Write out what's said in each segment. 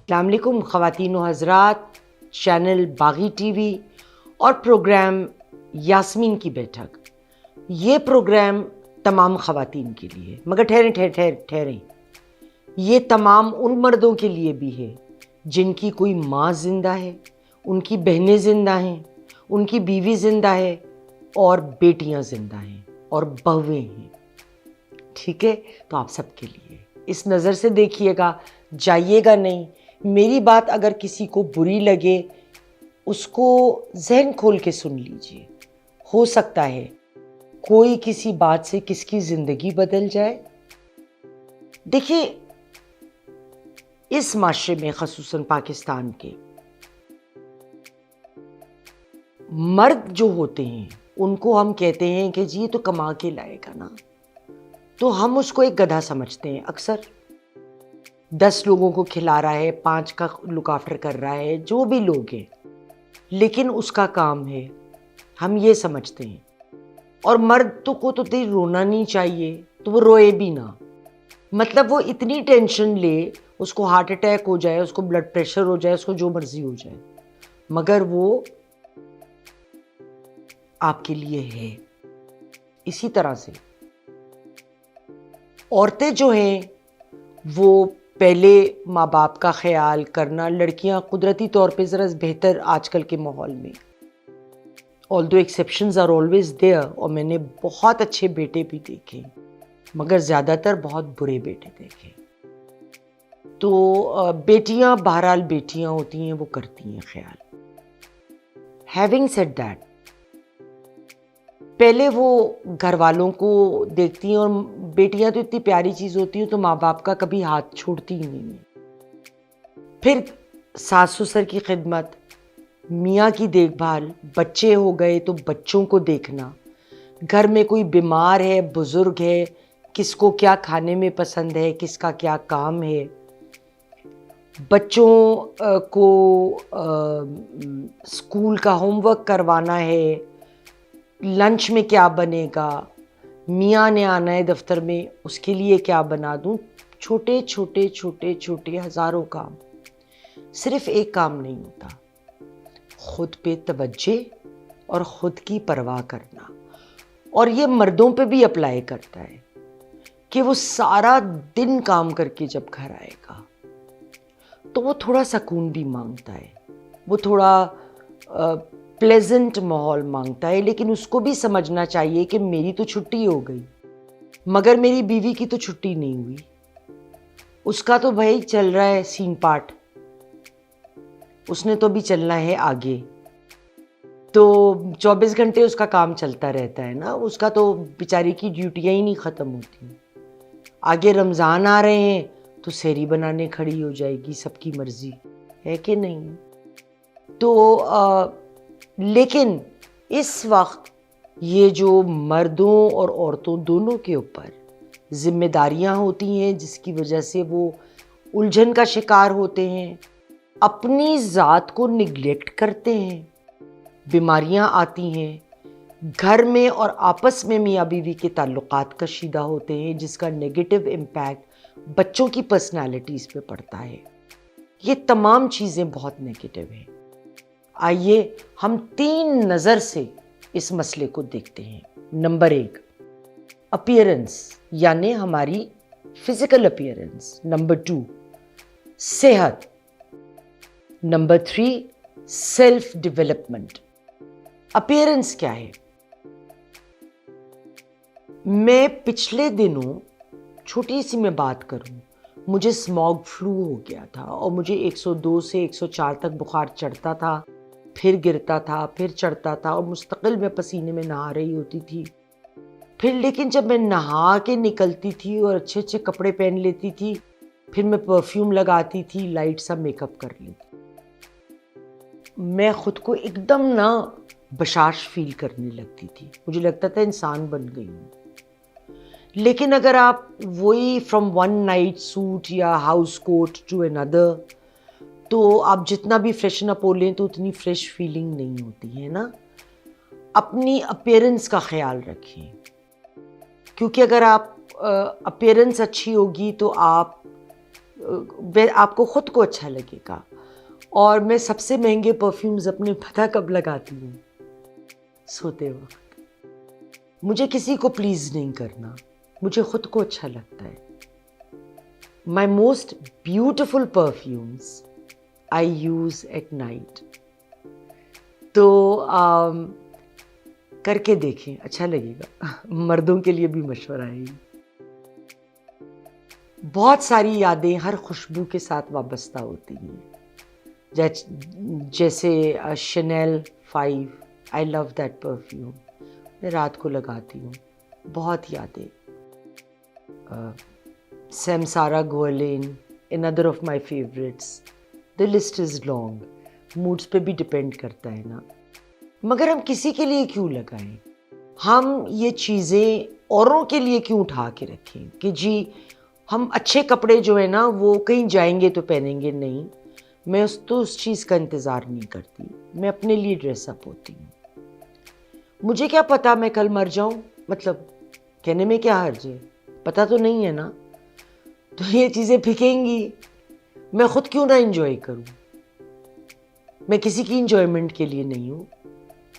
السلام علیکم خواتین و حضرات، چینل باغی ٹی وی اور پروگرام یاسمین کی بیٹھک. یہ پروگرام تمام خواتین کے لیے، مگر ٹھہریں، یہ تمام ان مردوں کے لیے بھی ہے جن کی کوئی ماں زندہ ہے، ان کی بہنیں زندہ ہیں، ان کی بیوی زندہ ہے، اور بیٹیاں زندہ ہیں اور بہویں ہیں. ٹھیک ہے؟ تو آپ سب کے لیے اس نظر سے دیکھیے گا، جائیے گا نہیں. میری بات اگر کسی کو بری لگے اس کو ذہن کھول کے سن لیجئے، ہو سکتا ہے کوئی کسی بات سے کس کی زندگی بدل جائے. دیکھیں، اس معاشرے میں خصوصاً پاکستان کے مرد جو ہوتے ہیں ان کو ہم کہتے ہیں کہ جی یہ تو کما کے لائے گا نا، تو ہم اس کو ایک گدھا سمجھتے ہیں. اکثر 10 لوگوں کو کھلا رہا ہے، 5 کا لک آفٹر کر رہا ہے، جو بھی لوگ ہیں، لیکن اس کا کام ہے، ہم یہ سمجھتے ہیں. اور مرد کو تو رونا نہیں چاہیے، تو وہ روئے بھی نہ. مطلب وہ اتنی ٹینشن لے، اس کو ہارٹ اٹیک ہو جائے، اس کو بلڈ پریشر ہو جائے، اس کو جو مرضی ہو جائے، مگر وہ آپ کے لیے ہے. اسی طرح سے عورتیں جو ہیں وہ پہلے ماں باپ کا خیال کرنا، لڑکیاں قدرتی طور پہ ذرا بہتر آج کل کے ماحول میں، although exceptions are always there، اور میں نے بہت اچھے بیٹے بھی دیکھے مگر زیادہ تر بہت برے بیٹے دیکھے. تو بیٹیاں بہرحال بیٹیاں ہوتی ہیں، وہ کرتی ہیں خیال. Having said that، پہلے وہ گھر والوں کو دیکھتی ہیں، اور بیٹیاں تو اتنی پیاری چیز ہوتی ہیں تو ماں باپ کا کبھی ہاتھ چھوڑتی ہی نہیں ہے. پھر ساس سسر کی خدمت، میاں کی دیکھ بھال، بچے ہو گئے تو بچوں کو دیکھنا، گھر میں کوئی بیمار ہے، بزرگ ہے، کس کو کیا کھانے میں پسند ہے، کس کا کیا کام ہے، بچوں کو اسکول کا ہوم ورک کروانا ہے، لنچ میں کیا بنے گا، میاں نے آنا ہے دفتر میں، اس کے لیے کیا بنا دوں. چھوٹے چھوٹے چھوٹے چھوٹے ہزاروں کام. صرف ایک کام نہیں ہوتا، خود پہ توجہ اور خود کی پرواہ کرنا. اور یہ مردوں پہ بھی اپلائی کرتا ہے کہ وہ سارا دن کام کر کے جب گھر آئے گا تو وہ تھوڑا سکون بھی مانگتا ہے، وہ تھوڑا پلیزنٹ ماحول مانگتا ہے. لیکن اس کو بھی سمجھنا چاہیے کہ میری تو چھٹی ہو گئی مگر میری بیوی کی تو چھٹی نہیں ہوئی. اس کا تو بھائی چل رہا ہے سین پارٹ، اس نے تو بھی چلنا ہے آگے. تو 24 گھنٹے اس کا کام چلتا رہتا ہے نا، اس کا تو بیچاری کی ڈیوٹیاں ہی نہیں ختم ہوتی. آگے رمضان آ رہے ہیں تو سحری بنانے کھڑی ہو جائے گی، سب کی مرضی ہے کہ نہیں. تو لیکن اس وقت یہ جو مردوں اور عورتوں دونوں کے اوپر ذمہ داریاں ہوتی ہیں جس کی وجہ سے وہ الجھن کا شکار ہوتے ہیں، اپنی ذات کو نگلیکٹ کرتے ہیں، بیماریاں آتی ہیں، گھر میں اور آپس میں میاں بیوی کے تعلقات کشیدہ ہوتے ہیں جس کا نیگیٹو امپیکٹ بچوں کی پرسنالٹیز پہ پڑتا ہے. یہ تمام چیزیں بہت نیگیٹو ہیں. آئیے ہم 3 نظر سے اس مسئلے کو دیکھتے ہیں. نمبر 1، اپیئرنس، یعنی ہماری فزیکل اپیئرنس. نمبر 2، صحت. Number 3، self development. اپیئرنس کیا ہے؟ میں پچھلے دنوں چھوٹی سی میں بات کروں، مجھے اسموگ فلو ہو گیا تھا اور مجھے 102 سے 104 تک بخار چڑھتا تھا، پھر گرتا تھا، پھر چڑھتا تھا، اور مستقل میں پسینے میں نہا رہی ہوتی تھی. پھر لیکن جب میں نہا کے نکلتی تھی اور اچھے اچھے کپڑے پہن لیتی تھی، پھر میں پرفیوم لگاتی تھی، لائٹ سا میک اپ کر لیتی، میں خود کو ایک دم بشاش فیل کرنے لگتی تھی. مجھے لگتا تھا انسان بن گئی ہوں. لیکن اگر آپ وہی فرام ون نائٹ سوٹ یا ہاؤس کوٹ ٹو اندر، تو آپ جتنا بھی فریشن اپ ہو لیں تو اتنی فریش فیلنگ نہیں ہوتی ہے نا. اپنی اپیئرنس کا خیال رکھیں. کیونکہ اگر آپ اپیرنس اچھی ہوگی تو آپ کو خود کو اچھا لگے گا. اور میں سب سے مہنگے پرفیومز اپنے پتہ کب لگاتی ہوں؟ سوتے وقت. مجھے کسی کو پلیز نہیں کرنا، مجھے خود کو اچھا لگتا ہے. My most beautiful perfumes I use at night. تو کر کے دیکھیں، اچھا لگے گا. مردوں کے لیے بھی مشورہ ہے. بہت ساری یادیں ہر خوشبو کے ساتھ وابستہ ہوتی ہیں. جیسے Chanel 5، I love that perfume, میں رات کو لگاتی ہوں. بہت یادیں. سیمسارا گوالین، another of my favorites. The list is long. Moods پہ بھی ڈپینڈ کرتا ہے نا. مگر ہم کسی کے لیے کیوں لگائیں؟ ہم یہ چیزیں اوروں کے لیے کیوں اٹھا کے رکھیں کہ جی ہم اچھے کپڑے جو ہیں نا وہ کہیں جائیں گے تو پہنیں گے؟ نہیں، میں اس چیز کا انتظار نہیں کرتی. میں اپنے لیے ڈریس اپ ہوتی ہوں. مجھے کیا پتا میں کل مر جاؤں، مطلب کہنے میں کیا حرج ہے؟ پتا تو نہیں ہے نا. تو یہ چیزیں پھکیں گی، میں خود کیوں نہ انجوائے کروں؟ میں کسی کی انجوائمنٹ کے لیے نہیں ہوں.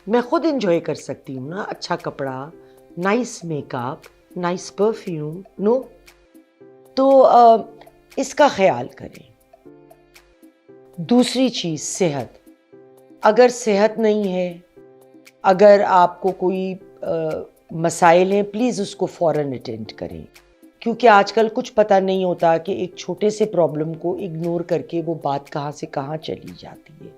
میں خود انجوائے کر سکتی ہوں نا. اچھا کپڑا، nice make up, nice perfume. No, تو اس کا خیال کریں. دوسری چیز، صحت. اگر صحت نہیں ہے، اگر آپ کو کوئی مسائل ہیں، پلیز اس کو فوراً اٹینڈ کریں. کیونکہ آج کل کچھ پتہ نہیں ہوتا کہ ایک چھوٹے سے پرابلم کو اگنور کر کے وہ بات کہاں سے کہاں چلی جاتی ہے.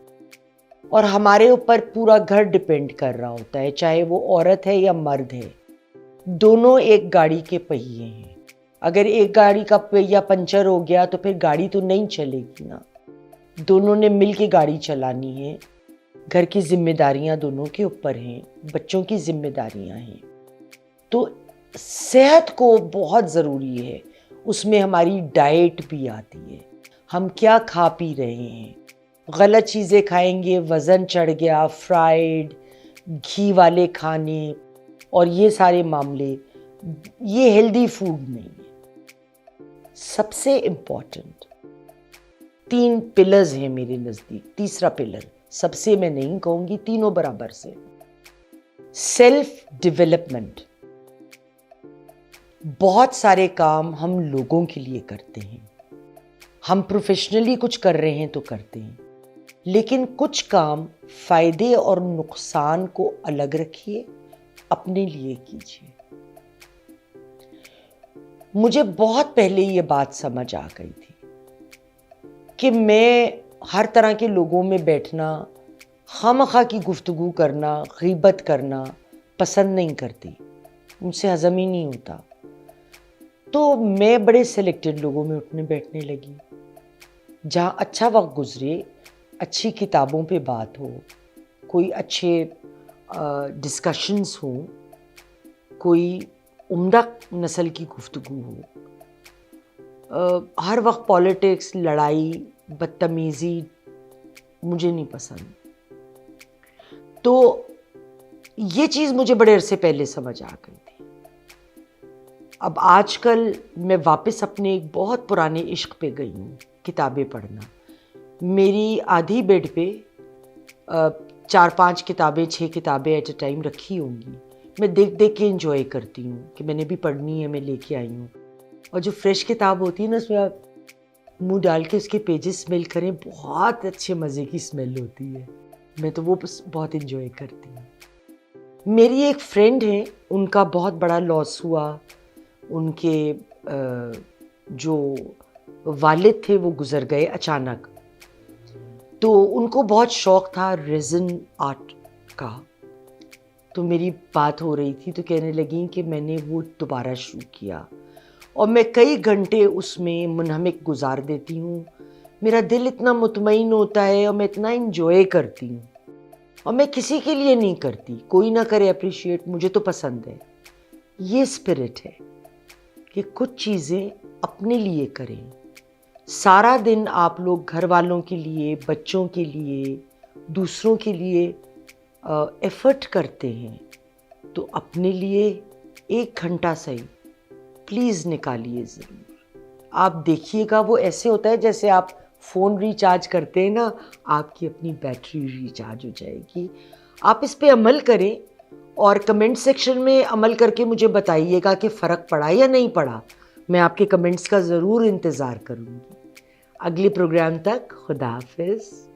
اور ہمارے اوپر پورا گھر ڈپینڈ کر رہا ہوتا ہے، چاہے وہ عورت ہے یا مرد ہے. دونوں ایک گاڑی کے پہیے ہیں. اگر ایک گاڑی کا پہیہ پنچر ہو گیا تو پھر گاڑی تو نہیں چلے گی نا. دونوں نے مل کے گاڑی چلانی ہے. گھر کی ذمہ داریاں دونوں کے اوپر ہیں، بچوں کی ذمہ داریاں ہیں. تو صحت کو بہت ضروری ہے. اس میں ہماری ڈائٹ بھی آتی ہے. ہم کیا کھا پی رہے ہیں؟ غلط چیزیں کھائیں گے، وزن چڑھ گیا، فرائیڈ، گھی والے کھانے اور یہ سارے معاملے، یہ ہیلدی فوڈ نہیں ہے. سب سے امپورٹنٹ 3 پلرز ہیں میرے نزدیک. تیسرا پلر سب سے میں نہیں کہوں گی، تینوں برابر سے. Self development. بہت سارے کام ہم لوگوں کے لیے کرتے ہیں. ہم پروفیشنلی کچھ کر رہے ہیں تو کرتے ہیں، لیکن کچھ کام فائدے اور نقصان کو الگ رکھیے، اپنے لیے کیجیے. مجھے بہت پہلے یہ بات سمجھ آ گئی تھی کہ میں ہر طرح کے لوگوں میں بیٹھنا، خواہ کی گفتگو کرنا، غیبت کرنا پسند نہیں کرتی. مجھ سے ہضم ہی نہیں ہوتا. تو میں بڑے سلیکٹڈ لوگوں میں اٹھنے بیٹھنے لگی، جہاں اچھا وقت گزرے، اچھی کتابوں پہ بات ہو، کوئی اچھے ڈسکشنز ہوں، کوئی عمدہ نسل کی گفتگو ہو. ہر وقت پالیٹکس، لڑائی، بدتمیزی مجھے نہیں پسند. تو یہ چیز مجھے بڑے عرصے پہلے سمجھ آ گئی تھی. اب آج کل میں واپس اپنے ایک بہت پرانے عشق پہ گئی ہوں، کتابیں پڑھنا. میری آدھی بیڈ پہ 4-5 کتابیں، 6 کتابیں ایٹ اے ٹائم رکھی ہوں گی. میں دیکھ کے انجوائے کرتی ہوں کہ میں نے بھی پڑھنی ہے، میں لے کے آئی ہوں. اور جو فریش کتاب ہوتی ہے نا، اس میں آپ منہ ڈال کے اس کے پیجز اسمیل کریں، بہت اچھے مزے کی اسمیل ہوتی ہے. میں تو وہ بہت انجوائے کرتی ہوں. میری ایک فرینڈ ہے، ان کا بہت بڑا لاس ہوا. ان کے جو والد تھے وہ گزر گئے اچانک. تو ان کو بہت شوق تھا ریزن آرٹ کا. تو میری بات ہو رہی تھی تو کہنے لگیں کہ میں نے وہ دوبارہ شروع کیا اور میں کئی گھنٹے اس میں منہمک گزار دیتی ہوں. میرا دل اتنا مطمئن ہوتا ہے اور میں اتنا انجوائے کرتی ہوں. اور میں کسی کے لیے نہیں کرتی، کوئی نہ کرے اپریشیٹ، مجھے تو پسند ہے. یہ اسپرٹ ہے کہ کچھ چیزیں اپنے لیے کریں. سارا دن آپ لوگ گھر والوں کے لیے، بچوں کے لیے، دوسروں کے لیے ایفرٹ کرتے ہیں، تو اپنے لیے 1 گھنٹہ صحیح پلیز نکالیے ضرور. آپ دیکھیے گا وہ ایسے ہوتا ہے جیسے آپ فون ریچارج کرتے ہیں نا, آپ کی اپنی بیٹری ریچارج ہو جائے گی. آپ اس پہ عمل کریں اور کمنٹ سیکشن میں عمل کر کے مجھے بتائیے گا کہ فرق پڑا یا نہیں پڑا. میں آپ کے کمنٹس کا ضرور انتظار کروں گی. اگلے پروگرام تک خدا حافظ.